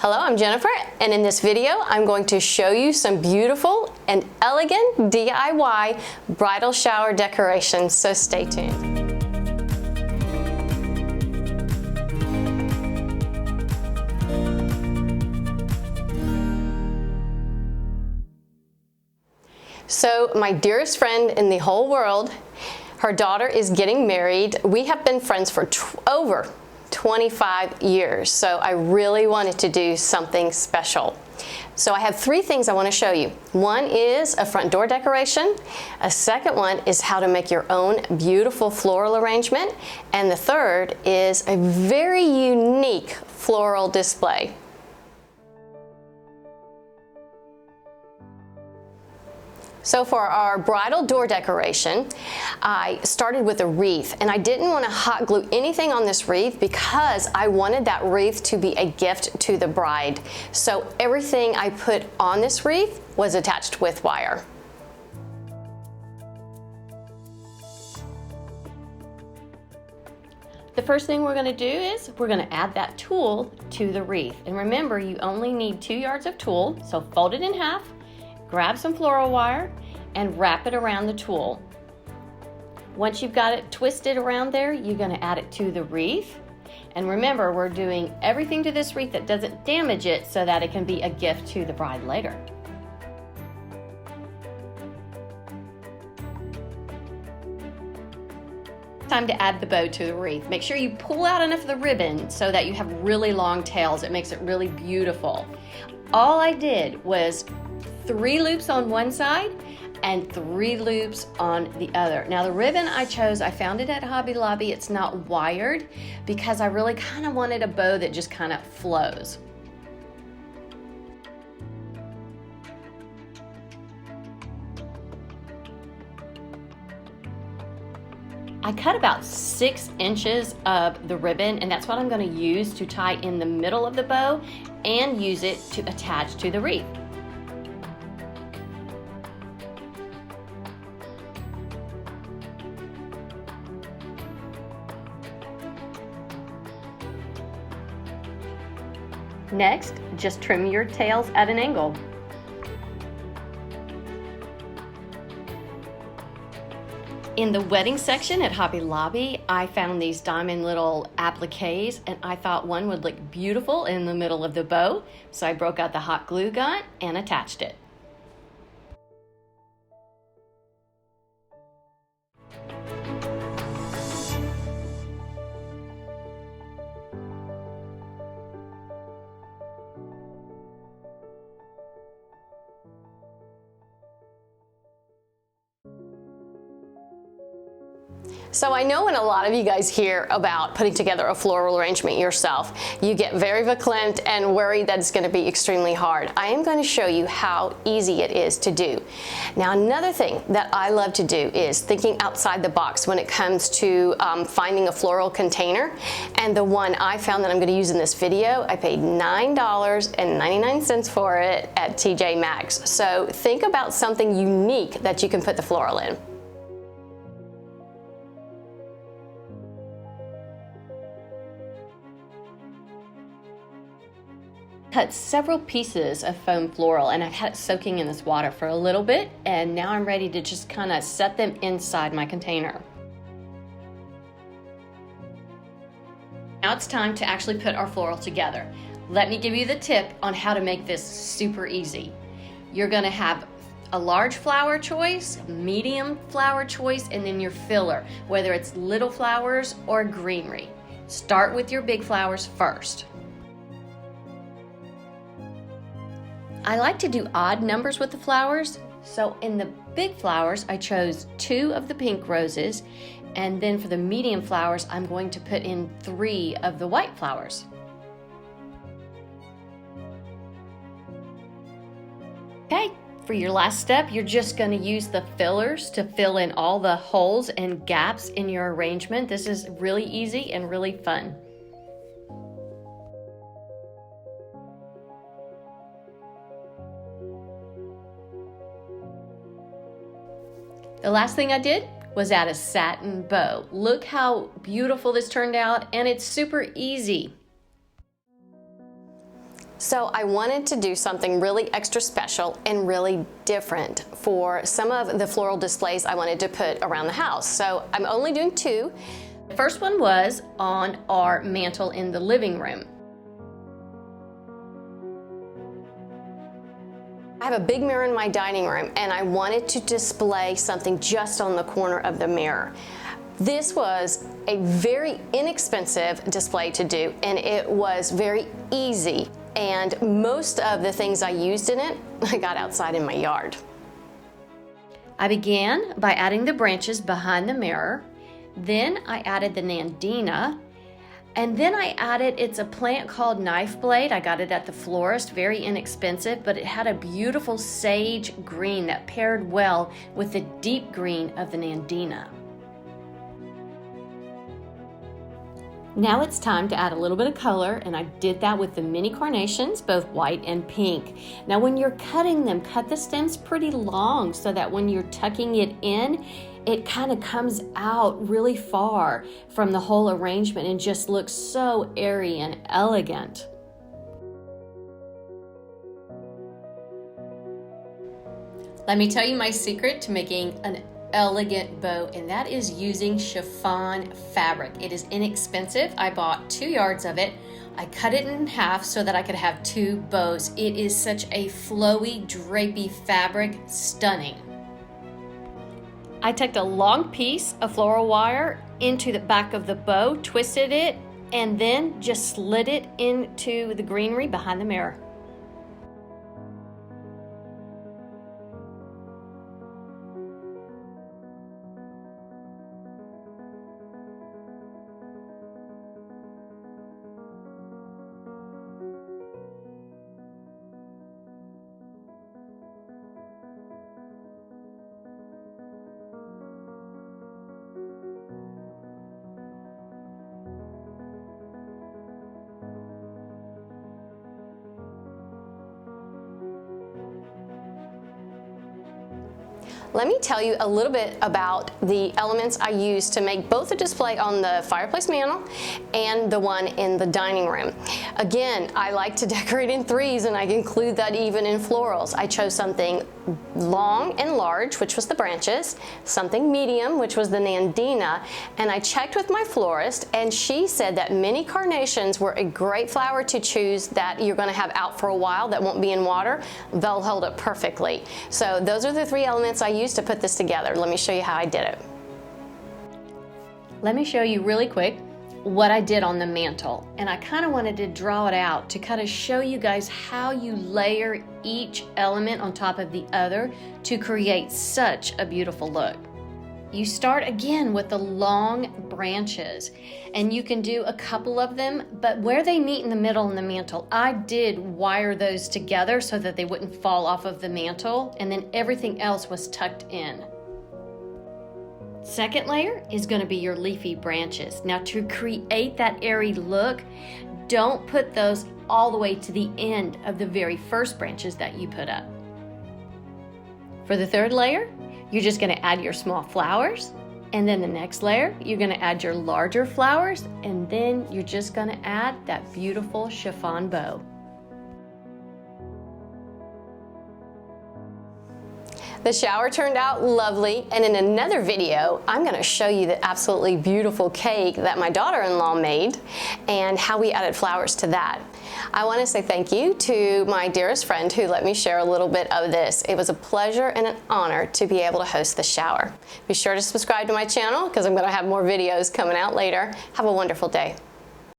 Hello, I'm Jennifer, and in this video I'm going to show you some beautiful and elegant DIY bridal shower decorations, so stay tuned. So my dearest friend in the whole world, her daughter is getting married. We have been friends for over 25 years, so I really wanted to do something special. So I have three things I want to show you. One is a front door decoration, a second one is how to make your own beautiful floral arrangement, and the third is a very unique floral display. So for our bridal door decoration, I started with a wreath, and I didn't want to hot glue anything on this wreath because I wanted that wreath to be a gift to the bride. So everything I put on this wreath was attached with wire. The first thing we're going to do is we're going to add that tulle to the wreath. And remember, you only need 2 yards of tulle, so fold it in half. Grab some floral wire and wrap it around the tulle. Once you've got it twisted around there, you're going to add it to the wreath. And remember, we're doing everything to this wreath that doesn't damage it so that it can be a gift to the bride later. Time to add the bow to the wreath. Make sure you pull out enough of the ribbon so that you have really long tails. It makes it really beautiful. All I did was 3 loops on one side and 3 loops on the other. Now the ribbon I chose, I found it at Hobby Lobby. It's not wired because I really kind of wanted a bow that just kind of flows. I cut about 6 inches of the ribbon, and that's what I'm going to use to tie in the middle of the bow and use it to attach to the wreath. Next, just trim your tails at an angle. In the wedding section at Hobby Lobby, I found these diamond little appliques, and I thought one would look beautiful in the middle of the bow, so I broke out the hot glue gun and attached it. So I know when a lot of you guys hear about putting together a floral arrangement yourself, you get very verklempt and worried that it's going to be extremely hard. I am going to show you how easy it is to do. Now another thing that I love to do is thinking outside the box when it comes to finding a floral container. And the one I found that I'm going to use in this video, I paid $9.99 for it at TJ Maxx. So think about something unique that you can put the floral in. Cut several pieces of foam floral, and I've had it soaking in this water for a little bit, and now I'm ready to just kind of set them inside my container. Now it's time to actually put our floral together. Let me give you the tip on how to make this super easy. You're going to have a large flower choice, medium flower choice, and then your filler, whether it's little flowers or greenery. Start with your big flowers first. I like to do odd numbers with the flowers, so in the big flowers I chose 2 of the pink roses, and then for the medium flowers I'm going to put in 3 of the white flowers. Okay, for your last step you're just going to use the fillers to fill in all the holes and gaps in your arrangement. This is really easy and really fun. The last thing I did was add a satin bow. Look how beautiful this turned out, and it's super easy. So I wanted to do something really extra special and really different for some of the floral displays I wanted to put around the house. So I'm only doing 2. The first one was on our mantle in the living room. I have a big mirror in my dining room and I wanted to display something just on the corner of the mirror. This was a very inexpensive display to do, and it was very easy. And most of the things I used in it, I got outside in my yard. I began by adding the branches behind the mirror. Then I added the nandina. And then I added, it's a plant called knife blade. I got it at the florist, very inexpensive, but it had a beautiful sage green that paired well with the deep green of the nandina. Now it's time to add a little bit of color, and I did that with the mini carnations, both white and pink. Now when you're cutting them, cut the stems pretty long so that when you're tucking it in, it kind of comes out really far from the whole arrangement and just looks so airy and elegant. Let me tell you my secret to making an elegant bow, and that is using chiffon fabric. It is inexpensive. I bought 2 yards of it. I cut it in half so that I could have 2 bows. It is such a flowy, drapey fabric, stunning. I tucked a long piece of floral wire into the back of the bow, twisted it, and then just slid it into the greenery behind the mirror. Let me tell you a little bit about the elements I used to make both the display on the fireplace mantle and the one in the dining room. Again, I like to decorate in 3s, and I include that even in florals. I chose something long and large, which was the branches, something medium, which was the nandina, and I checked with my florist, and she said that mini carnations were a great flower to choose that you're going to have out for a while, that won't be in water. They'll hold up perfectly. So those are the 3 elements I used to put this together. Let me show you how I did it. Let me show you really quick what I did on the mantle, and I kind of wanted to draw it out to kind of show you guys how you layer each element on top of the other to create such a beautiful look. You start again with the long branches, and you can do a couple of them, but where they meet in the middle in the mantle, I did wire those together so that they wouldn't fall off of the mantle, and then everything else was tucked in. Second layer is going to be your leafy branches. Now to create that airy look, don't put those all the way to the end of the very first branches that you put up. For the third layer, you're just going to add your small flowers, and then the next layer, you're going to add your larger flowers, and then you're just going to add that beautiful chiffon bow. The shower turned out lovely, and in another video, I'm going to show you the absolutely beautiful cake that my daughter-in-law made and how we added flowers to that. I want to say thank you to my dearest friend who let me share a little bit of this. It was a pleasure and an honor to be able to host the shower. Be sure to subscribe to my channel because I'm going to have more videos coming out later. Have a wonderful day.